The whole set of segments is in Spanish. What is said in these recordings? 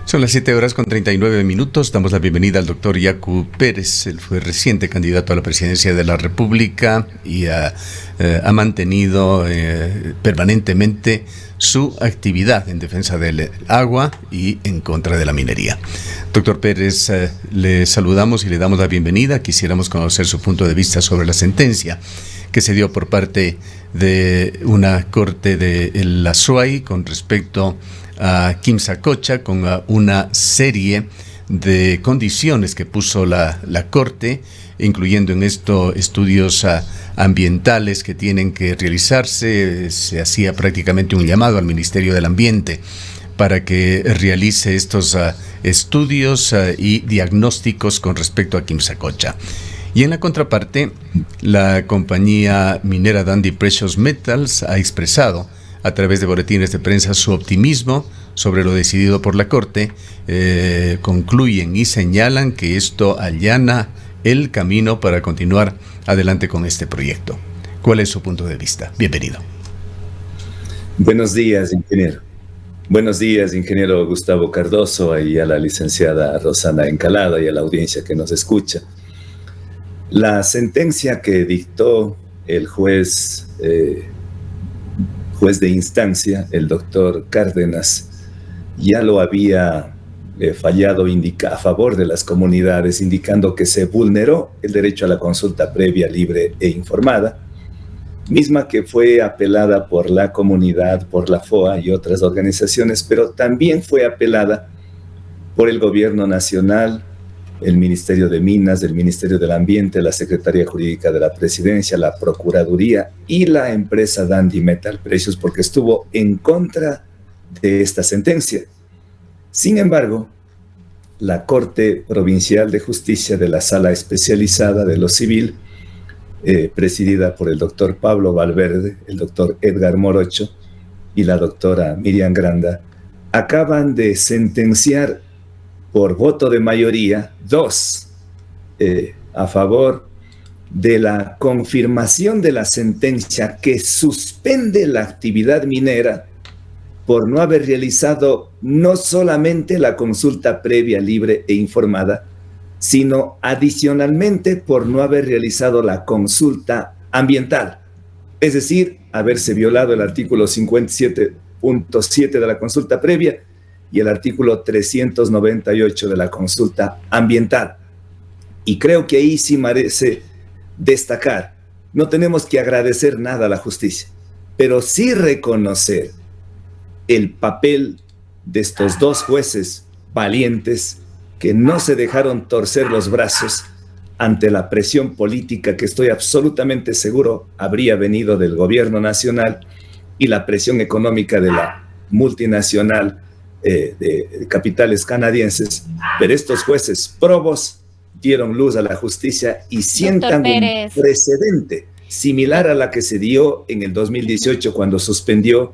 Son las 7:39. Damos la bienvenida al doctor Yacu Pérez. Él fue reciente candidato a la presidencia de la República y ha mantenido permanentemente su actividad en defensa del agua y en contra de la minería. Doctor Pérez, le saludamos y le damos la bienvenida. Quisiéramos conocer su punto de vista sobre la sentencia que se dio por parte de una corte de la SUAY con respecto a Quimsacocha, con una serie de condiciones que puso la Corte, incluyendo en esto estudios ambientales que tienen que realizarse. Se hacía prácticamente un llamado al Ministerio del Ambiente para que realice estos estudios y diagnósticos con respecto a Quimsacocha. Y en la contraparte, la compañía minera Dundee Precious Metals ha expresado a través de boletines de prensa su optimismo sobre lo decidido por la Corte. Concluyen y señalan que esto allana el camino para continuar adelante con este proyecto. ¿Cuál es su punto de vista? Bienvenido. Buenos días, ingeniero. Buenos días, ingeniero Gustavo Cardoso, y a la licenciada Rosana Encalada y a la audiencia que nos escucha. La sentencia que dictó el juez de instancia, el doctor Cárdenas, ya lo había fallado a favor de las comunidades, indicando que se vulneró el derecho a la consulta previa, libre e informada, misma que fue apelada por la comunidad, por la FOA y otras organizaciones, pero también fue apelada por el Gobierno Nacional, el Ministerio de Minas, el Ministerio del Ambiente, la Secretaría Jurídica de la Presidencia, la Procuraduría y la empresa Dundee Metal Precious, porque estuvo en contra de esta sentencia. Sin embargo, la Corte Provincial de Justicia de la Sala Especializada de lo Civil, presidida por el doctor Pablo Valverde, el doctor Edgar Morocho y la doctora Miriam Granda, acaban de sentenciar por voto de mayoría, 2 a favor de la confirmación de la sentencia que suspende la actividad minera por no haber realizado no solamente la consulta previa, libre e informada, sino adicionalmente por no haber realizado la consulta ambiental, es decir, haberse violado el artículo 57.7 de la consulta previa y el artículo 398 de la consulta ambiental. Y creo que ahí sí merece destacar, no tenemos que agradecer nada a la justicia, pero sí reconocer el papel de estos 2 jueces valientes que no se dejaron torcer los brazos ante la presión política que estoy absolutamente seguro habría venido del gobierno nacional y la presión económica de la multinacional de capitales canadienses, pero estos jueces probos dieron luz a la justicia y sientan un precedente similar a la que se dio en el 2018 cuando suspendió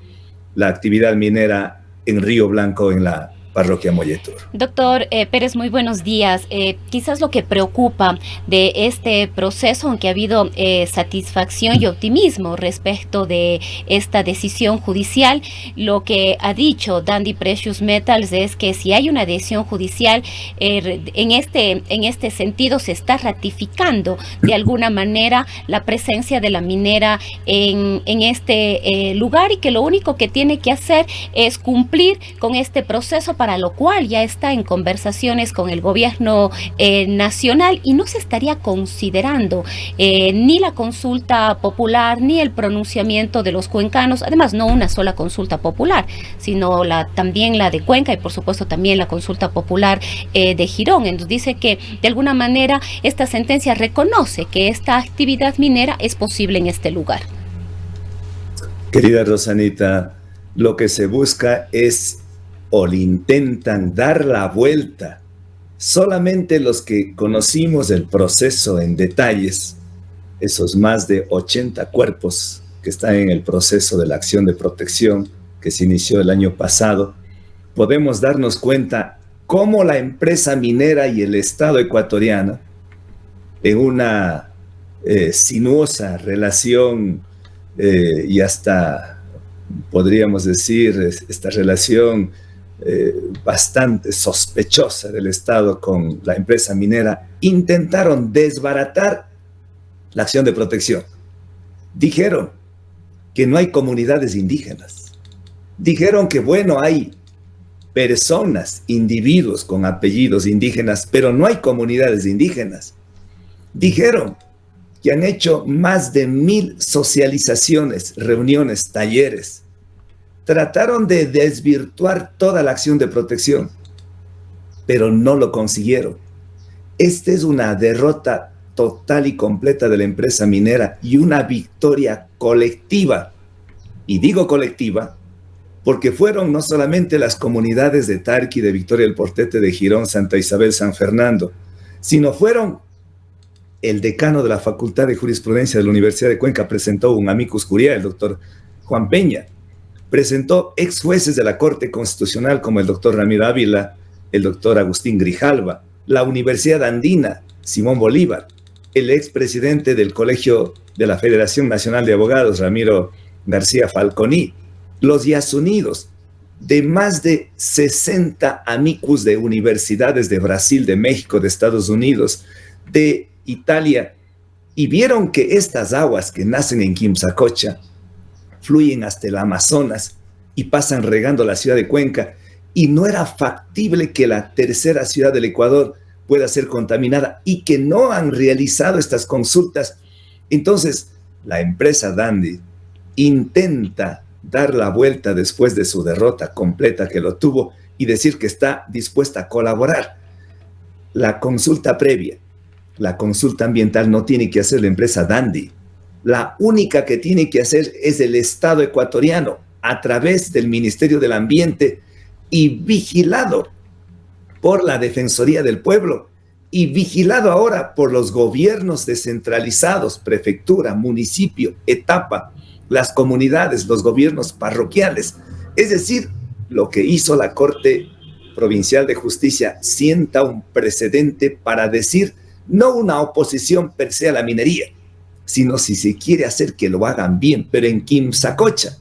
la actividad minera en Río Blanco, en la parroquia Molletur. Doctor Pérez, muy buenos días. Quizás lo que preocupa de este proceso, aunque ha habido satisfacción y optimismo respecto de esta decisión judicial, lo que ha dicho Dundee Precious Metals es que si hay una decisión judicial, en este sentido se está ratificando de alguna manera la presencia de la minera en este lugar, y que lo único que tiene que hacer es cumplir con este proceso, para lo cual ya está en conversaciones con el gobierno nacional, y no se estaría considerando ni la consulta popular ni el pronunciamiento de los cuencanos, además no una sola consulta popular, sino también la de Cuenca y por supuesto también la consulta popular de Girón. Entonces dice que de alguna manera esta sentencia reconoce que esta actividad minera es posible en este lugar. Querida Rosanita, lo que se busca es, o le intentan dar la vuelta. Solamente los que conocimos el proceso en detalles, esos más de 80 cuerpos que están en el proceso de la acción de protección que se inició el año pasado, podemos darnos cuenta cómo la empresa minera y el Estado ecuatoriano, en una sinuosa relación y hasta, podríamos decir, esta relación bastante sospechosa del Estado con la empresa minera, intentaron desbaratar la acción de protección. Dijeron que no hay comunidades indígenas. Dijeron que, bueno, hay personas, individuos con apellidos indígenas, pero no hay comunidades indígenas. Dijeron que han hecho más de 1000 socializaciones, reuniones, talleres. Trataron de desvirtuar toda la acción de protección, pero no lo consiguieron. Esta es una derrota total y completa de la empresa minera y una victoria colectiva. Y digo colectiva porque fueron no solamente las comunidades de Tarqui, de Victoria del Portete, de Girón, Santa Isabel, San Fernando, sino fueron el decano de la Facultad de Jurisprudencia de la Universidad de Cuenca, presentó un amicus curiae, el doctor Juan Peña, presentó ex jueces de la Corte Constitucional como el doctor Ramiro Ávila, el doctor Agustín Grijalva, la Universidad Andina, Simón Bolívar, el expresidente del Colegio de la Federación Nacional de Abogados, Ramiro García Falconi, los Yasunidos, de más de 60 amicus de universidades de Brasil, de México, de Estados Unidos, de Italia, y vieron que estas aguas que nacen en Quimsacocha fluyen hasta el Amazonas y pasan regando la ciudad de Cuenca, y no era factible que la tercera ciudad del Ecuador pueda ser contaminada y que no han realizado estas consultas. Entonces, la empresa Dandi intenta dar la vuelta después de su derrota completa que lo tuvo y decir que está dispuesta a colaborar. La consulta previa, la consulta ambiental no tiene que hacer la empresa Dandi. La única que tiene que hacer es el Estado ecuatoriano a través del Ministerio del Ambiente y vigilado por la Defensoría del Pueblo y vigilado ahora por los gobiernos descentralizados, prefectura, municipio, etapa, las comunidades, los gobiernos parroquiales. Es decir, lo que hizo la Corte Provincial de Justicia sienta un precedente para decir no una oposición per se a la minería, sino si se quiere hacer que lo hagan bien, pero en Quimsacocha,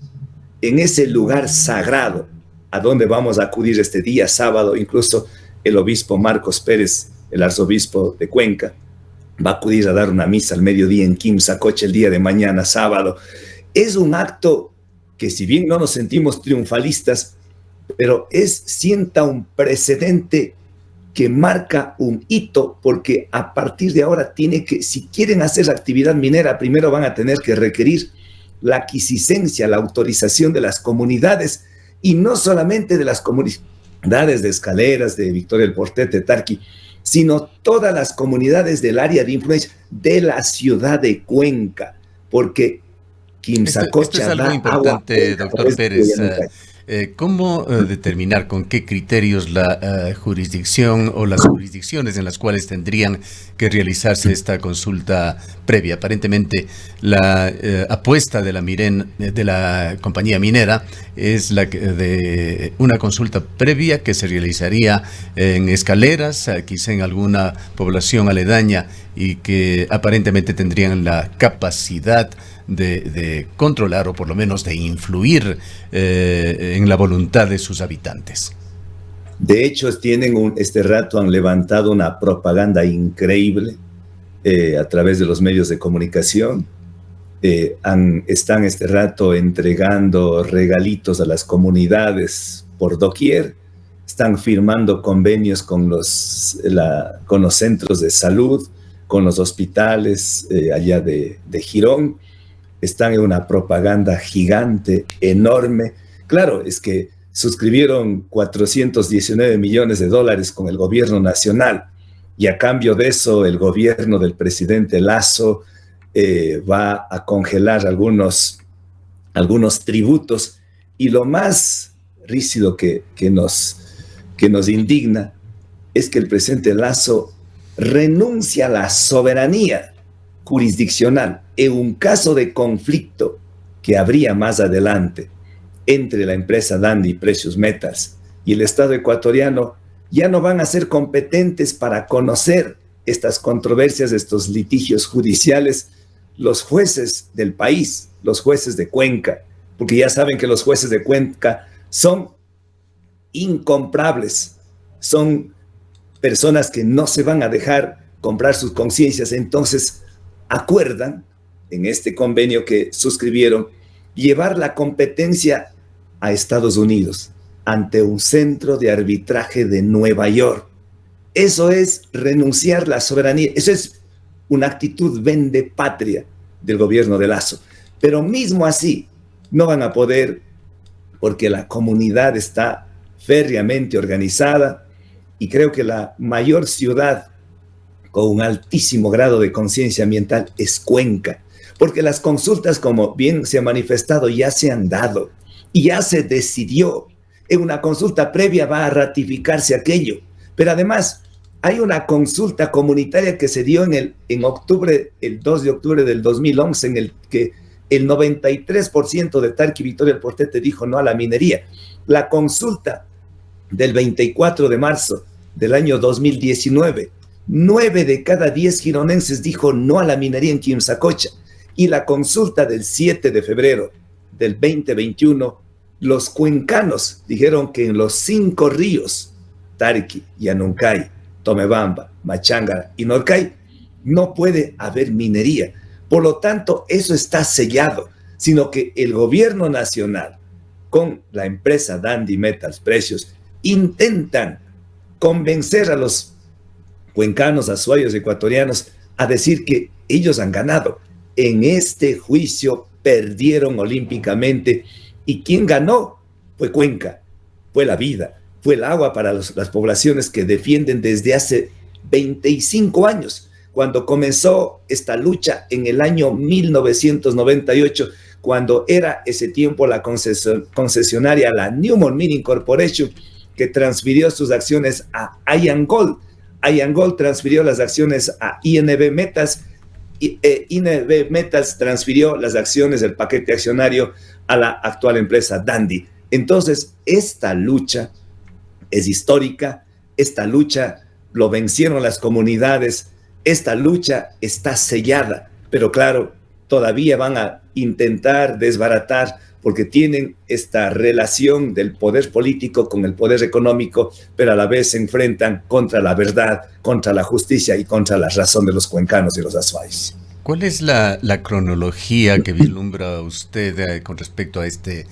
en ese lugar sagrado, a donde vamos a acudir este día sábado, incluso el obispo Marcos Pérez, el arzobispo de Cuenca, va a acudir a dar una misa al mediodía en Quimsacocha el día de mañana, sábado. Es un acto que, si bien no nos sentimos triunfalistas, pero sienta un precedente que marca un hito, porque a partir de ahora si quieren hacer actividad minera, primero van a tener que requerir la aquiescencia, la autorización de las comunidades, y no solamente de las comunidades de Escaleras, de Victoria del Portete, de Tarqui, sino todas las comunidades del área de influencia de la ciudad de Cuenca, porque Quimsacocha esto es algo importante, doctor Pérez. ¿Cómo determinar con qué criterios la jurisdicción o las jurisdicciones en las cuales tendrían que realizarse esta consulta previa? Aparentemente, la apuesta de la compañía minera es la de una consulta previa que se realizaría en Escaleras, quizá en alguna población aledaña, y que aparentemente tendrían la capacidad de controlar o por lo menos de influir en la voluntad de sus habitantes. De hecho, este rato han levantado una propaganda increíble a través de los medios de comunicación. Están este rato entregando regalitos a las comunidades por doquier. Están firmando convenios con los centros de salud, con los hospitales allá de Girón. Están en una propaganda gigante, enorme. Claro, es que suscribieron $419 millones con el gobierno nacional, y a cambio de eso el gobierno del presidente Lasso va a congelar algunos tributos, y lo más rígido que nos indigna es que el presidente Lasso renuncia a la soberanía jurisdiccional en un caso de conflicto que habría más adelante entre la empresa Dandi Precious Metals y el Estado ecuatoriano. Ya no van a ser competentes para conocer estas controversias, estos litigios judiciales, los jueces del país, los jueces de Cuenca, porque ya saben que los jueces de Cuenca son incomprables. Son personas que no se van a dejar comprar sus conciencias. Entonces, acuerdan en este convenio que suscribieron llevar la competencia a Estados Unidos ante un centro de arbitraje de Nueva York. Eso es renunciar a la soberanía. Eso es una actitud vende patria del gobierno de Lasso. Pero mismo así, no van a poder, porque la comunidad está férreamente organizada, y creo que la mayor ciudad con un altísimo grado de conciencia ambiental es Cuenca, porque las consultas, como bien se ha manifestado, ya se han dado y ya se decidió. En una consulta previa va a ratificarse aquello, pero además hay una consulta comunitaria que se dio en octubre, el 2 de octubre del 2011, en el que el 93% de Tarqui Victoria del Portete dijo no a la minería. La consulta del 24 de marzo del año 2019, 9 de cada 10 gironenses dijo no a la minería en Quimsacocha. Y la consulta del 7 de febrero del 2021, los cuencanos dijeron que en los 5 ríos, Tarqui, Yanuncay, Tomebamba, Machanga y Norcay, no puede haber minería. Por lo tanto, eso está sellado, sino que el gobierno nacional, con la empresa Dundee Metals Precious, intentan convencer a los cuencanos, azuayos, ecuatorianos, a decir que ellos han ganado. En este juicio perdieron olímpicamente, y quien ganó fue Cuenca, fue la vida, fue el agua para las poblaciones que defienden desde hace 25 años, cuando comenzó esta lucha en el año 1998, cuando era ese tiempo la concesionaria, la Newmont Mining Corporation, que transfirió sus acciones a IANGOLD. IANGOLD transfirió las acciones a INB Metals, y INB Metals transfirió las acciones del paquete accionario a la actual empresa Dundee. Entonces, esta lucha es histórica, esta lucha lo vencieron las comunidades, esta lucha está sellada, pero claro, todavía van a intentar desbaratar porque tienen esta relación del poder político con el poder económico, pero a la vez se enfrentan contra la verdad, contra la justicia y contra la razón de los cuencanos y los azuayos. ¿Cuál es la cronología que vislumbra usted con respecto a este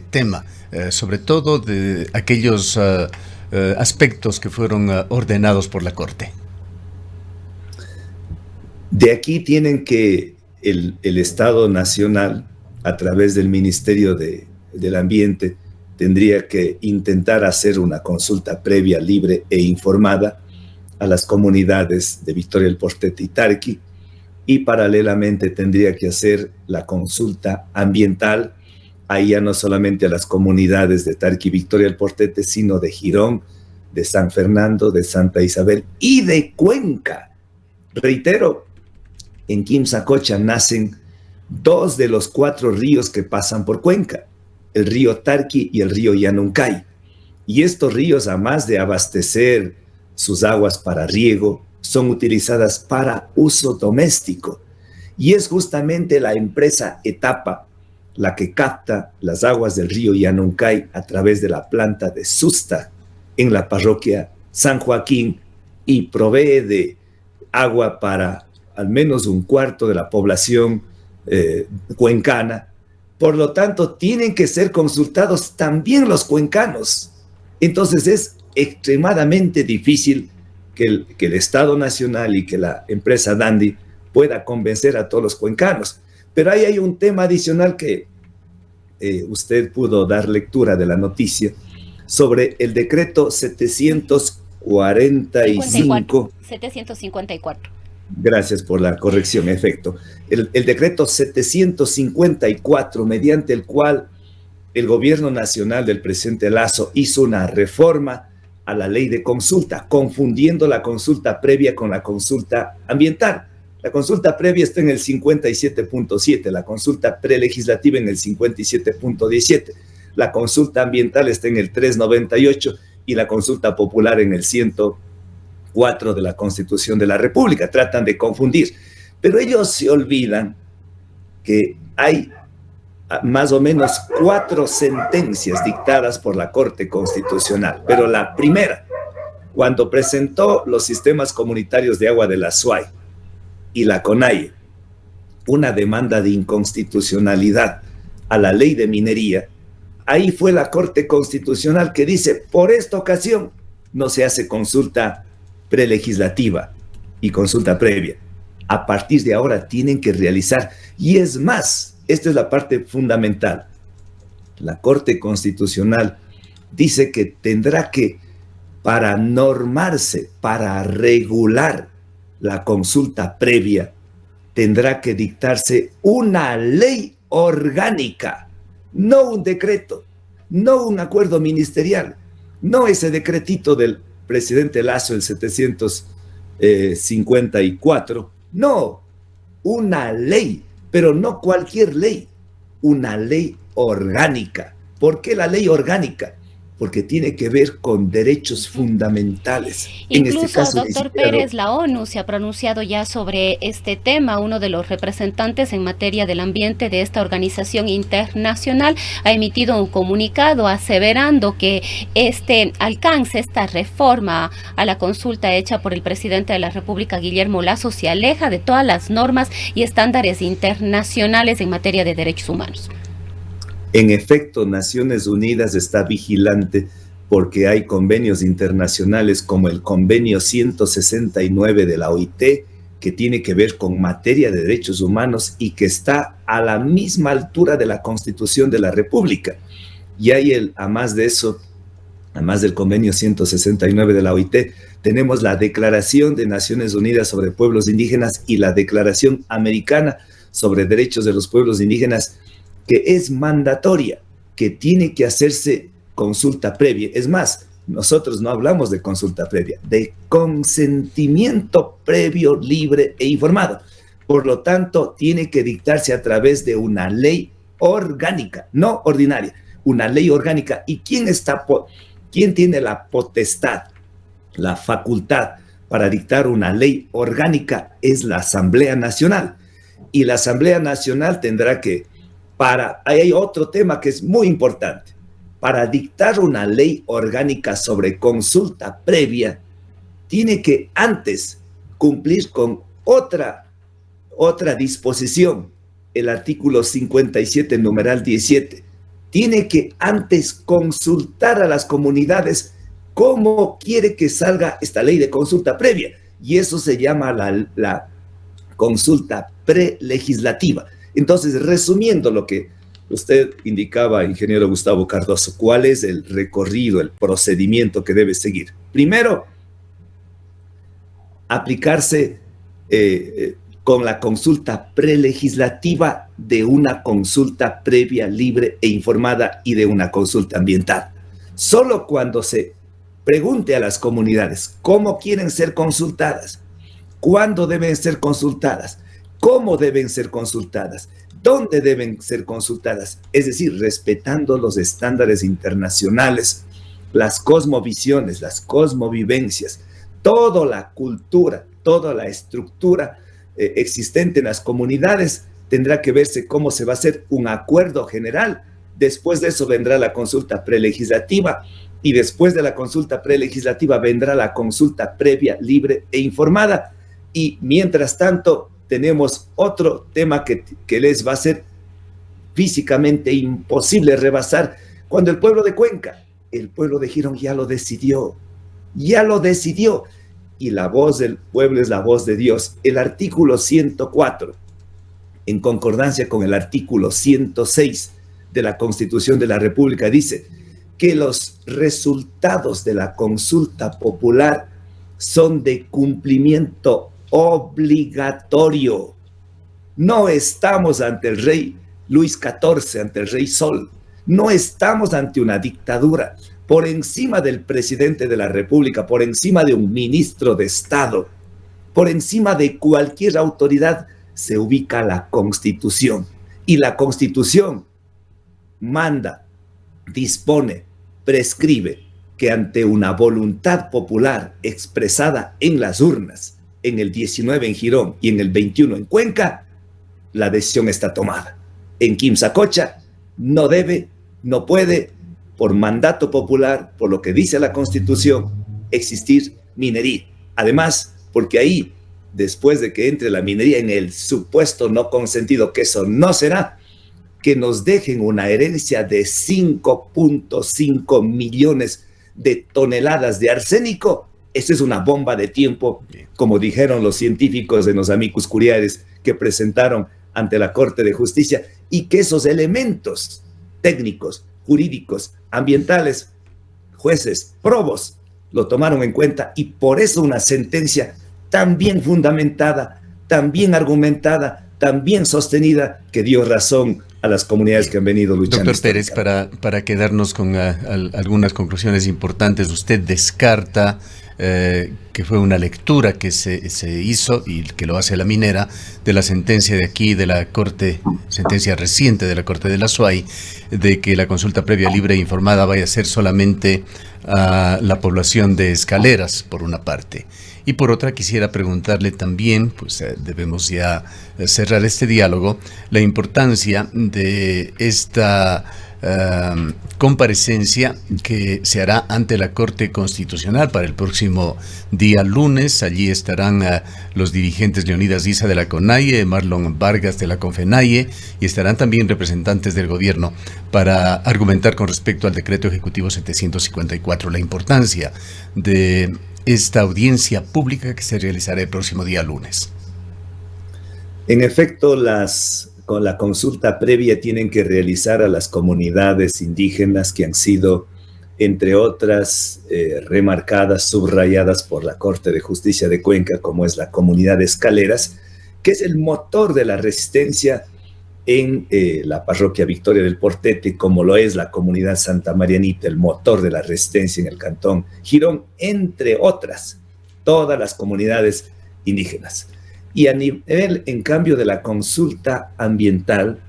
tema? Sobre todo de aquellos aspectos que fueron ordenados por la Corte. De aquí tienen que el Estado Nacional, a través del Ministerio del Ambiente, tendría que intentar hacer una consulta previa, libre e informada a las comunidades de Victoria del Portete y Tarqui, y paralelamente tendría que hacer la consulta ambiental, ahí ya no solamente a las comunidades de Tarqui y Victoria del Portete, sino de Girón, de San Fernando, de Santa Isabel y de Cuenca. Reitero, en Quimsacocha nacen 2 de los 4 ríos que pasan por Cuenca, el río Tarqui y el río Yanuncay. Y estos ríos, además de abastecer sus aguas para riego, son utilizadas para uso doméstico. Y es justamente la empresa Etapa la que capta las aguas del río Yanuncay a través de la planta de Susta en la parroquia San Joaquín, y provee de agua para al menos un cuarto de la población cuencana. Por lo tanto, tienen que ser consultados también los cuencanos. Entonces es extremadamente difícil que el Estado Nacional y que la empresa Dundee pueda convencer a todos los cuencanos. Pero ahí hay un tema adicional que usted pudo dar lectura de la noticia sobre el decreto 754. Gracias por la corrección, efecto. El decreto 754, mediante el cual el gobierno nacional del presidente Lasso hizo una reforma a la ley de consulta, confundiendo la consulta previa con la consulta ambiental. La consulta previa está en el 57.7, la consulta prelegislativa en el 57.17, la consulta ambiental está en el 398 y la consulta popular en el 104 de la Constitución de la República. Tratan de confundir, pero ellos se olvidan que hay más o menos 4 sentencias dictadas por la Corte Constitucional, pero la primera, cuando presentó los sistemas comunitarios de agua de la SUAY y la CONAIE una demanda de inconstitucionalidad a la ley de minería, ahí fue la Corte Constitucional que dice, por esta ocasión no se hace consulta prelegislativa y consulta previa. A partir de ahora tienen que realizar, y es más, esta es la parte fundamental. La Corte Constitucional dice que tendrá que, para normarse, para regular la consulta previa, tendrá que dictarse una ley orgánica, no un decreto, no un acuerdo ministerial, no ese decretito del presidente Lasso, el 754, no, una ley, pero no cualquier ley, una ley orgánica. ¿Por qué la ley orgánica? Porque tiene que ver con derechos fundamentales. Incluso, en este caso, doctor Pérez, la ONU se ha pronunciado ya sobre este tema. Uno de los representantes en materia del ambiente de esta organización internacional ha emitido un comunicado aseverando que este alcance, esta reforma a la consulta hecha por el presidente de la República, Guillermo Lasso, se aleja de todas las normas y estándares internacionales en materia de derechos humanos. En efecto, Naciones Unidas está vigilante porque hay convenios internacionales como el convenio 169 de la OIT, que tiene que ver con materia de derechos humanos y que está a la misma altura de la Constitución de la República. Y hay además de eso, además del convenio 169 de la OIT, tenemos la Declaración de Naciones Unidas sobre Pueblos Indígenas y la Declaración Americana sobre Derechos de los Pueblos Indígenas, que es mandatoria, que tiene que hacerse consulta previa. Es más, nosotros no hablamos de consulta previa, de consentimiento previo, libre e informado. Por lo tanto, tiene que dictarse a través de una ley orgánica, no ordinaria, una ley orgánica. ¿Y quién tiene la potestad, la facultad para dictar una ley orgánica? Es la Asamblea Nacional. Y la Asamblea Nacional tendrá que, hay otro tema que es muy importante. Para dictar una ley orgánica sobre consulta previa, tiene que antes cumplir con otra disposición, el artículo 57, numeral 17. Tiene que antes consultar a las comunidades cómo quiere que salga esta ley de consulta previa. Y eso se llama la consulta prelegislativa. Entonces, resumiendo lo que usted indicaba, ingeniero Gustavo Cardoso, ¿cuál es el recorrido, el procedimiento que debe seguir? Primero, aplicarse con la consulta prelegislativa de una consulta previa, libre e informada y de una consulta ambiental. Solo cuando se pregunte a las comunidades cómo quieren ser consultadas, cuándo deben ser consultadas, cómo deben ser consultadas, dónde deben ser consultadas, es decir, respetando los estándares internacionales, las cosmovisiones, las cosmovivencias, toda la cultura, toda la estructura existente en las comunidades, tendrá que verse cómo se va a hacer un acuerdo general. Después de eso vendrá la consulta prelegislativa y después de la consulta prelegislativa vendrá la consulta previa, libre e informada. Y mientras tanto, tenemos otro tema que les va a ser físicamente imposible rebasar. Cuando el pueblo de Cuenca, el pueblo de Girón ya lo decidió, y la voz del pueblo es la voz de Dios. El artículo 104, en concordancia con el artículo 106 de la Constitución de la República, dice que los resultados de la consulta popular son de cumplimiento obligatorio. No estamos ante el rey Luis XIV, ante el rey Sol. No estamos ante una dictadura. Por encima del presidente de la República, por encima de un ministro de Estado, por encima de cualquier autoridad, se ubica la Constitución. Y la Constitución manda, dispone, prescribe que ante una voluntad popular expresada en las urnas, en el 19 en Girón y en el 21 en Cuenca, la decisión está tomada. en Quimsacocha no debe, no puede, por mandato popular, por lo que dice la Constitución, existir minería. Además, porque ahí, después de que entre la minería en el supuesto no consentido, que eso no será, que nos dejen una herencia de 5.5 millones de toneladas de arsénico. Esa es una bomba de tiempo, como dijeron los científicos de los amicus curiares que presentaron ante la Corte de Justicia, y que esos elementos técnicos, jurídicos, ambientales, jueces, probos, lo tomaron en cuenta, y por eso una sentencia tan bien fundamentada, tan bien argumentada, tan bien sostenida, que dio razón a las comunidades que han venido luchando. Doctor Pérez, para quedarnos con algunas conclusiones importantes, usted descarta que fue una lectura que se hizo y que lo hace la minera de la sentencia de aquí de la Corte, sentencia reciente de la Corte de la SUAY, de que la consulta previa libre e informada vaya a ser solamente a la población de Escaleras, por una parte. Y por otra, quisiera preguntarle también, pues debemos ya cerrar este diálogo, la importancia de esta comparecencia que se hará ante la Corte Constitucional para el próximo día lunes. Allí estarán los dirigentes Leonidas Diza de la CONAIE, Marlon Vargas de la CONFENAIE, y estarán también representantes del gobierno para argumentar con respecto al decreto ejecutivo 754, la importancia de esta audiencia pública que se realizará el próximo día lunes. En efecto, con la consulta previa tienen que realizar a las comunidades indígenas que han sido, entre otras, remarcadas, subrayadas por la Corte de Justicia de Cuenca, como es la comunidad de Escaleras, que es el motor de la resistencia en la parroquia Victoria del Portete, como lo es la comunidad Santa Marianita, el motor de la resistencia en el cantón Girón, entre otras, todas las comunidades indígenas. Y a nivel, en cambio, de la consulta ambiental,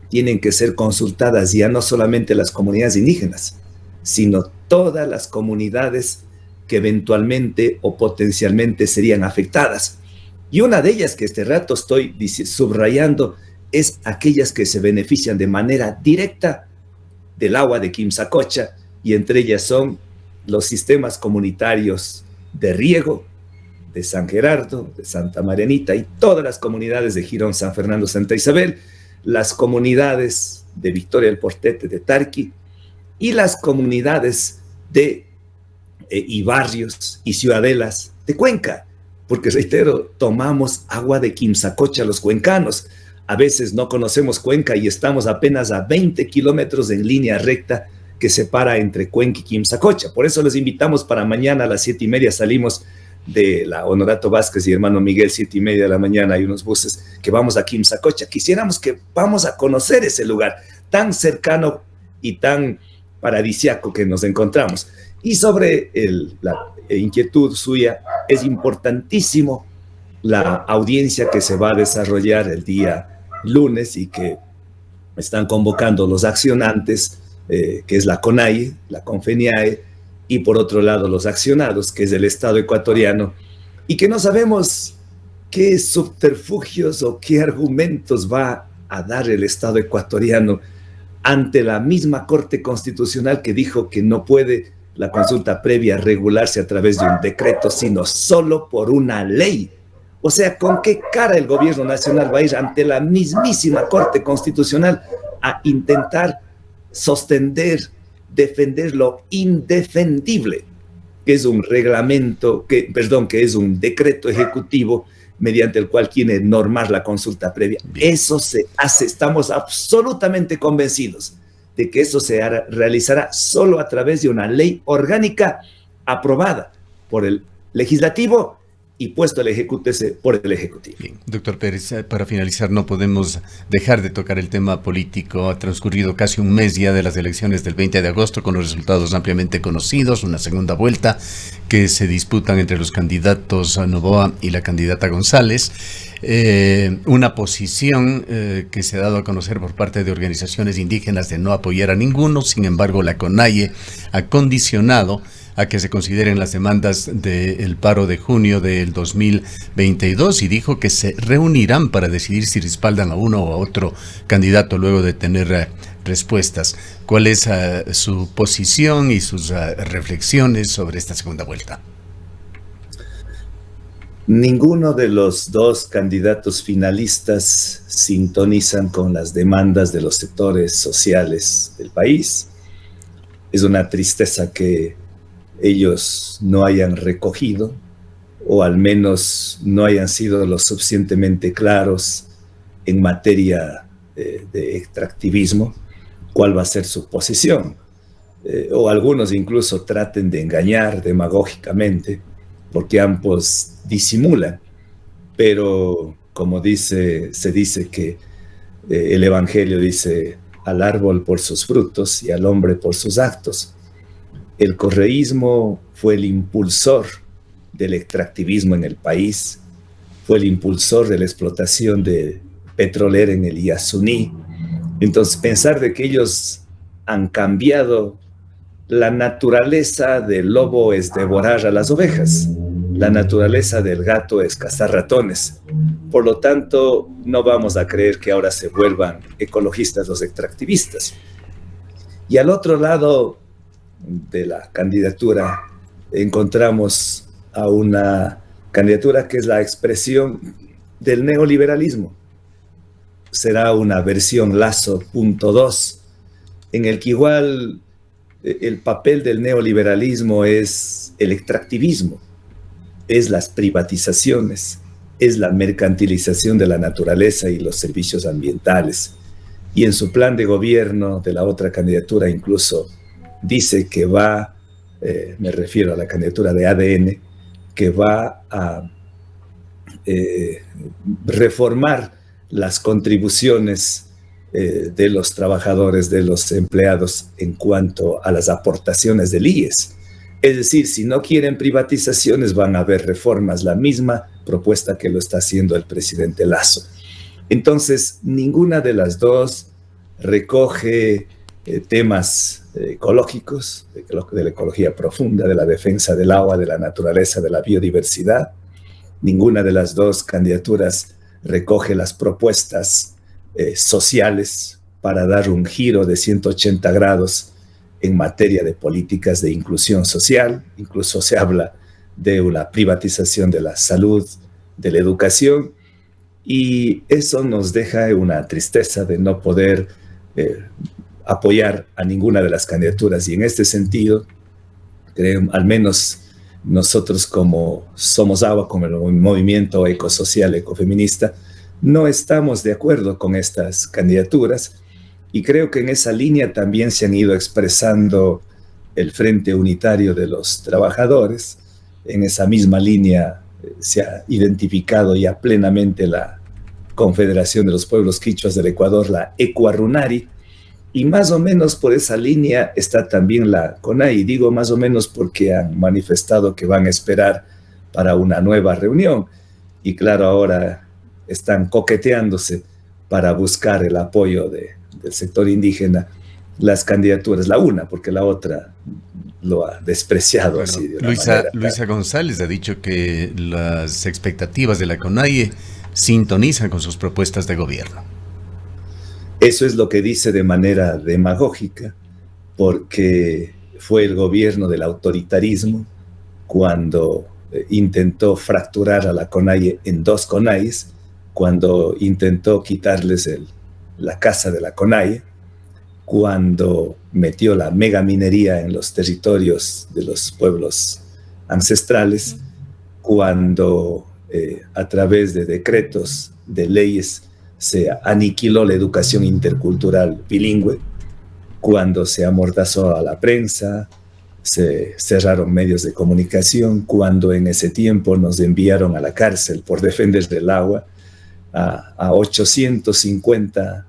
tienen que ser consultadas ya no solamente las comunidades indígenas, sino todas las comunidades que eventualmente o potencialmente serían afectadas. Y una de ellas que este rato estoy subrayando es aquellas que se benefician de manera directa del agua de Quimsacocha, y entre ellas son los sistemas comunitarios de riego de San Gerardo, de Santa Marianita, y todas las comunidades de Girón, San Fernando, Santa Isabel, las comunidades de Victoria del Portete, de Tarqui, y las comunidades de y barrios y ciudadelas de Cuenca, porque reitero, tomamos agua de Quimsacocha los cuencanos. A veces no conocemos Cuenca y estamos apenas a 20 kilómetros en línea recta que separa entre Cuenca y Quimsacocha. Por eso les invitamos para mañana a las 7:30, salimos de la Honorato Vázquez y hermano Miguel, 7:30 de la mañana, hay unos buses que vamos a Quimsacocha. Quisiéramos que vamos a conocer ese lugar tan cercano y tan paradisiaco que nos encontramos. Y sobre la inquietud suya, es importantísimo la audiencia que se va a desarrollar el día lunes y que están convocando los accionantes, que es la CONAIE, la CONFENAIE, y por otro lado los accionados, que es el Estado ecuatoriano, y que no sabemos qué subterfugios o qué argumentos va a dar el Estado ecuatoriano ante la misma Corte Constitucional, que dijo que no puede la consulta previa regularse a través de un decreto, sino solo por una ley. O sea, ¿con qué cara el gobierno nacional va a ir ante la mismísima Corte Constitucional a intentar sostener, defender lo indefendible, que es un reglamento, que es un decreto ejecutivo mediante el cual quiere normar la consulta previa? Bien. Eso se hace, estamos absolutamente convencidos de que eso se realizará solo a través de una ley orgánica aprobada por el legislativo y puesto al ejecutese por el Ejecutivo. Bien. Doctor Pérez, para finalizar, no podemos dejar de tocar el tema político. Ha transcurrido casi un mes ya de las elecciones del 20 de agosto, con los resultados ampliamente conocidos, una segunda vuelta que se disputan entre los candidatos a Noboa y la candidata González. Una posición que se ha dado a conocer por parte de organizaciones indígenas de no apoyar a ninguno. Sin embargo, la CONAIE ha condicionado a que se consideren las demandas del paro de junio del 2022 y dijo que se reunirán para decidir si respaldan a uno o a otro candidato luego de tener respuestas. ¿Cuál es su posición y sus reflexiones sobre esta segunda vuelta? Ninguno de los dos candidatos finalistas sintonizan con las demandas de los sectores sociales del país. Es una tristeza que ellos no hayan recogido, o al menos no hayan sido lo suficientemente claros en materia de extractivismo, cuál va a ser su posición. O algunos incluso traten de engañar demagógicamente, porque ambos disimulan, pero como se dice que el Evangelio dice al árbol por sus frutos y al hombre por sus actos. El correísmo fue el impulsor del extractivismo en el país, fue el impulsor de la explotación de petrolera en el Yasuní. Entonces, pensar de que ellos han cambiado la naturaleza del lobo es devorar a las ovejas. La naturaleza del gato es cazar ratones. Por lo tanto, no vamos a creer que ahora se vuelvan ecologistas los extractivistas. Y al otro lado de la candidatura encontramos a una candidatura que es la expresión del neoliberalismo. Será una versión Lasso .2, en el que igual el papel del neoliberalismo es el extractivismo, es las privatizaciones, es la mercantilización de la naturaleza y los servicios ambientales. Y en su plan de gobierno de la otra candidatura incluso dice que va, me refiero a la candidatura de ADN, que va a reformar las contribuciones de los trabajadores, de los empleados en cuanto a las aportaciones del IES. Es decir, si no quieren privatizaciones, van a haber reformas, la misma propuesta que lo está haciendo el presidente Lasso. Entonces, ninguna de las dos recoge temas ecológicos, de la ecología profunda, de la defensa del agua, de la naturaleza, de la biodiversidad. Ninguna de las dos candidaturas recoge las propuestas sociales para dar un giro de 180 grados en materia de políticas de inclusión social. Incluso se habla de una privatización de la salud, de la educación, y eso nos deja una tristeza de no poder apoyar a ninguna de las candidaturas. Y en este sentido, creo, al menos nosotros como Somos Agua, como el movimiento ecosocial, ecofeminista, no estamos de acuerdo con estas candidaturas, y creo que en esa línea también se han ido expresando el Frente Unitario de los Trabajadores. En esa misma línea se ha identificado ya plenamente la Confederación de los Pueblos Quichuas del Ecuador, la ECUARUNARI, y más o menos por esa línea está también la CONAI. Digo más o menos porque han manifestado que van a esperar para una nueva reunión, y claro, ahora están coqueteándose para buscar el apoyo del sector indígena, las candidaturas, la una, porque la otra lo ha despreciado. Bueno, así de Luisa González ha dicho que las expectativas de la CONAIE sintonizan con sus propuestas de gobierno. Eso es lo que dice de manera demagógica, porque fue el gobierno del autoritarismo cuando intentó fracturar a la CONAIE en dos CONAIES, cuando intentó quitarles la casa de la CONAIE, cuando metió la megaminería en los territorios de los pueblos ancestrales, cuando a través de decretos, de leyes, se aniquiló la educación intercultural bilingüe, cuando se amordazó a la prensa, se cerraron medios de comunicación, cuando en ese tiempo nos enviaron a la cárcel por defender el agua a 850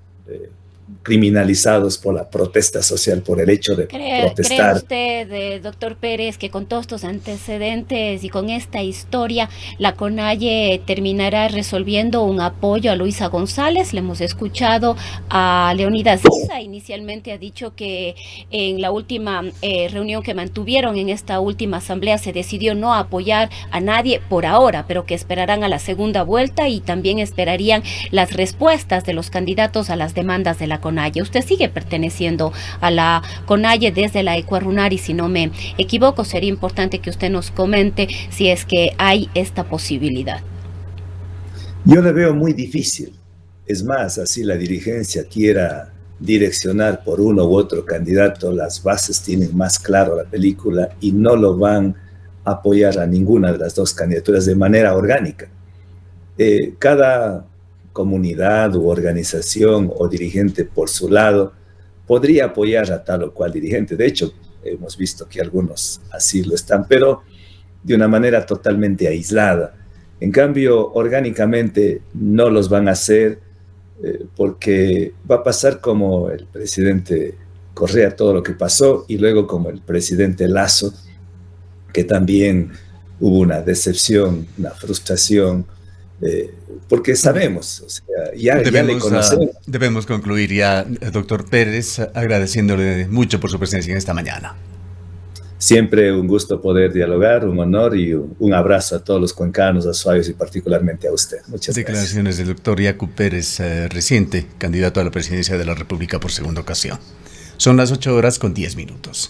criminalizados por la protesta social, por el hecho de protestar. ¿Cree usted, doctor Pérez, que con todos estos antecedentes y con esta historia, la CONAIE terminará resolviendo un apoyo a Luisa González? Le hemos escuchado a Leonidas Issa, inicialmente ha dicho que en la última reunión que mantuvieron en esta última asamblea se decidió no apoyar a nadie por ahora, pero que esperarán a la segunda vuelta y también esperarían las respuestas de los candidatos a las demandas de la CONAIE. Usted sigue perteneciendo a la CONAIE desde la Ecuarunari, si no me equivoco. Sería importante que usted nos comente si es que hay esta posibilidad. Yo le veo muy difícil. Es más, así la dirigencia quiera direccionar por uno u otro candidato, las bases tienen más claro la película y no lo van a apoyar a ninguna de las dos candidaturas de manera orgánica. Cada comunidad u organización o dirigente por su lado podría apoyar a tal o cual dirigente. De hecho, hemos visto que algunos así lo están, pero de una manera totalmente aislada. En cambio, orgánicamente no los van a hacer porque va a pasar como el presidente Correa, todo lo que pasó, y luego como el presidente Lasso, que también hubo una decepción, una frustración, porque sabemos, o sea, ya le conocemos. Debemos concluir ya, doctor Pérez, agradeciéndole mucho por su presencia en esta mañana. Siempre un gusto poder dialogar, un honor y un abrazo a todos los cuencanos, azuayos y particularmente a usted. Muchas Declaraciones del doctor Yacu Pérez, reciente candidato a la presidencia de la República por segunda ocasión. Son las 8:10 minutos.